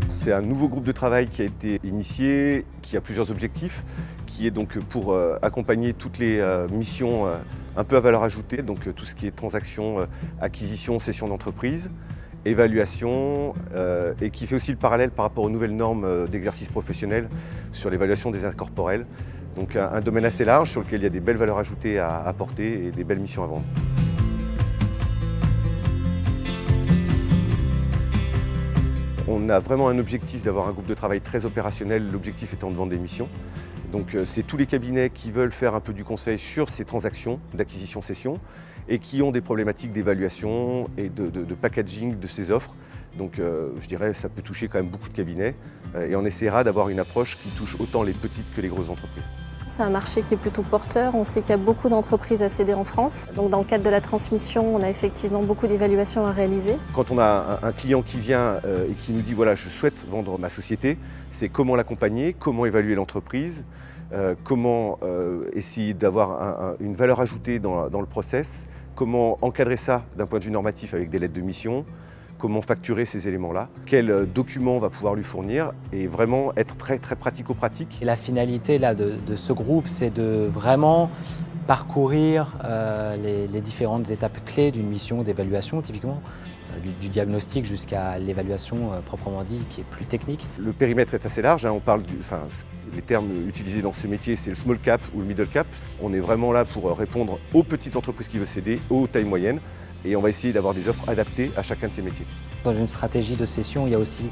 C'est un nouveau groupe de travail qui a été initié, qui a plusieurs objectifs, qui est donc pour accompagner toutes les missions un peu à valeur ajoutée, donc tout ce qui est transactions, acquisition, cession d'entreprise, évaluation, et qui fait aussi le parallèle par rapport aux nouvelles normes d'exercice professionnel sur l'évaluation des incorporels. Donc un domaine assez large sur lequel il y a des belles valeurs ajoutées à apporter et des belles missions à vendre. On a vraiment un objectif d'avoir un groupe de travail très opérationnel, l'objectif étant de vendre des missions. Donc c'est tous les cabinets qui veulent faire un peu du conseil sur ces transactions d'acquisition-cession et qui ont des problématiques d'évaluation et de packaging de ces offres. Donc je dirais que ça peut toucher quand même beaucoup de cabinets et on essaiera d'avoir une approche qui touche autant les petites que les grosses entreprises. C'est un marché qui est plutôt porteur. On sait qu'il y a beaucoup d'entreprises à céder en France. Donc dans le cadre de la transmission, on a effectivement beaucoup d'évaluations à réaliser. Quand on a un client qui vient et qui nous dit voilà, je souhaite vendre ma société, c'est comment l'accompagner, comment évaluer l'entreprise, comment essayer d'avoir une valeur ajoutée dans le process, comment encadrer ça d'un point de vue normatif avec des lettres de mission, comment facturer ces éléments-là, quels documents on va pouvoir lui fournir et vraiment être très pratico-pratique. Et la finalité là, de ce groupe, c'est de vraiment parcourir les différentes étapes clés d'une mission d'évaluation, typiquement du diagnostic jusqu'à l'évaluation proprement dit, qui est plus technique. Le périmètre est assez large, hein, on parle les termes utilisés dans ces métiers, c'est le small cap ou le middle cap. On est vraiment là pour répondre aux petites entreprises qui veulent céder, aux tailles moyennes. Et on va essayer d'avoir des offres adaptées à chacun de ces métiers. Dans une stratégie de cession, il y a aussi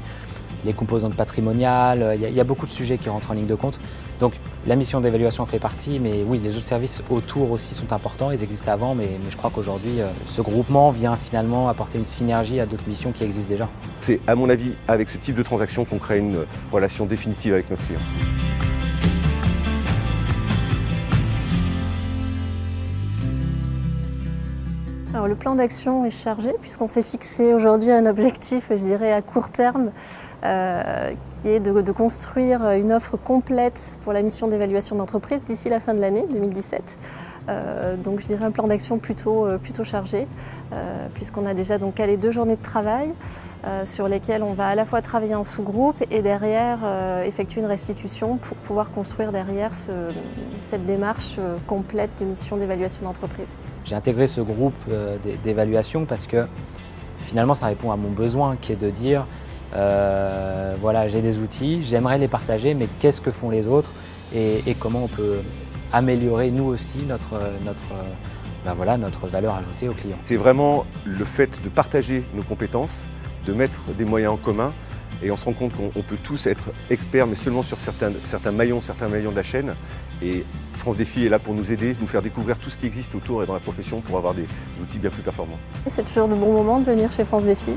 les composantes patrimoniales, il y a beaucoup de sujets qui rentrent en ligne de compte. Donc la mission d'évaluation fait partie, mais oui, les autres services autour aussi sont importants, ils existaient avant, mais je crois qu'aujourd'hui, ce groupement vient finalement apporter une synergie à d'autres missions qui existent déjà. C'est à mon avis avec ce type de transaction qu'on crée une relation définitive avec notre client. Alors, le plan d'action est chargé puisqu'on s'est fixé aujourd'hui un objectif, je dirais, à court terme, qui est de construire une offre complète pour la mission d'évaluation d'entreprise d'ici la fin de l'année 2017. Donc je dirais un plan d'action plutôt chargé, puisqu'on a déjà donc calé 2 journées de travail sur lesquelles on va à la fois travailler en sous-groupe et derrière effectuer une restitution pour pouvoir construire derrière cette démarche complète de mission d'évaluation d'entreprise. J'ai intégré ce groupe d'évaluation parce que finalement ça répond à mon besoin qui est de dire voilà, j'ai des outils, j'aimerais les partager, mais qu'est-ce que font les autres et comment on peut améliorer nous aussi notre valeur ajoutée aux clients. C'est vraiment le fait de partager nos compétences, de mettre des moyens en commun et on se rend compte qu'on peut tous être experts mais seulement sur certains maillons de la chaîne et France Défi est là pour nous aider, nous faire découvrir tout ce qui existe autour et dans la profession pour avoir des outils bien plus performants. C'est toujours le bon moment de venir chez France Défi.